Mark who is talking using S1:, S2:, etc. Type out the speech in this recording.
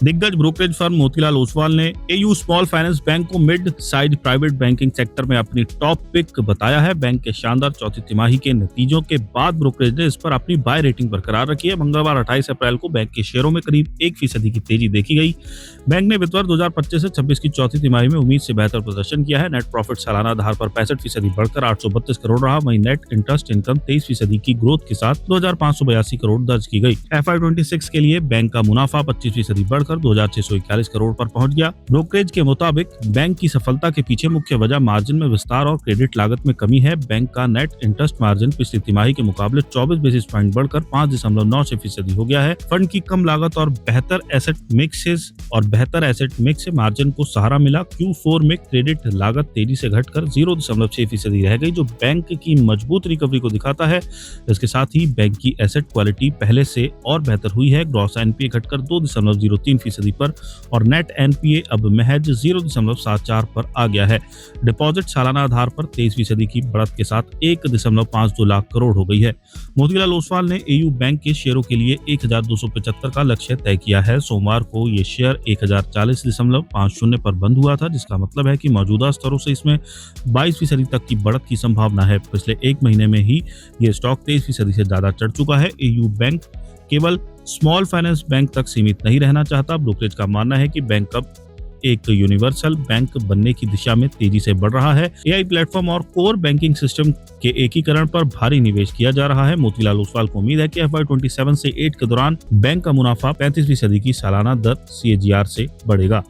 S1: दिग्गज brokerage firm Motilal Oswal ने AU small finance bank को mid size private banking sector में अपनी टॉप पिक बताया है। बैंक के शानदार चौथी तिमाही के नतीजों के बाद ब्रोकरेज ने इस पर अपनी बाय रेटिंग बरकरार रखी है। मंगलवार 28 अप्रैल को बैंक के शेयरों में करीब 1% की तेजी देखी गई। बैंक ने वित्त वर्ष 2025 से 26 की चौथी तिमाही में उम्मीद से बेहतर प्रदर्शन किया है। नेट प्रॉफिट सालाना आधार पर 65% बढ़कर 832 करोड़ रहा। वहीं नेट इंटरेस्ट इनकम 23% की ग्रोथ के साथ 2582 करोड़ दर्ज की गई। FY26 के लिए बैंक का मुनाफा 25% बढ़कर 2641 करोड़ पर पहुंच गया। ब्रोकरेज के मुताबिक बैंक की सफलता के पीछे मुख्य वजह मार्जिन में विस्तार और क्रेडिट लागत में कमी है। बैंक का नेट इंटरेस्ट मार्जिन पिछली तिमाही के मुकाबले 24 बेसिस पॉइंट बढ़कर 5.96% हो गया है। फंड की कम लागत और बेहतर एसेट मिक्स से मार्जिन को सहारा मिला। Q4 में क्रेडिट लागत तेजी से घटकर 0.6% रह गई, जो बैंक की मजबूत रिकवरी को दिखाता है। इसके साथ ही बैंक की एसेट क्वालिटी पहले से और बेहतर हुई है। ग्रॉस एनपीए घटकर 2.03% पर और नेट एनपीए अब महज 0.74 पर आ गया है। डिपॉजिट सालाना आधार पर 23% की बढ़त के साथ 1.52 लाख करोड़ हो गई है। मोतीलाल ओसवाल ने एयू बैंक के शेयरों के लिए 1275 का लक्ष्य तय किया है। सोमवार को ये शेयर 1040.50 पर बंद हुआ था, जिसका मतलब है कि मौजूदा स्तरों से इसमें 22% तक की बढ़त की संभावना है। पिछले एक महीने में ही ये स्टॉक 23% से ज्यादा चढ़ चुका है। एयू बैंक केवल स्मॉल फाइनेंस बैंक तक सीमित नहीं रहना चाहता। ब्रोकरेज का मानना है कि बैंक अब एक यूनिवर्सल बैंक बनने की दिशा में तेजी से बढ़ रहा है। एआई प्लेटफॉर्म और कोर बैंकिंग सिस्टम के एकीकरण पर भारी निवेश किया जा रहा है। मोतीलाल ओसवाल को उम्मीद है कि FY27 से 8 के दौरान बैंक का मुनाफा 35% की सालाना दर CAGR से बढ़ेगा।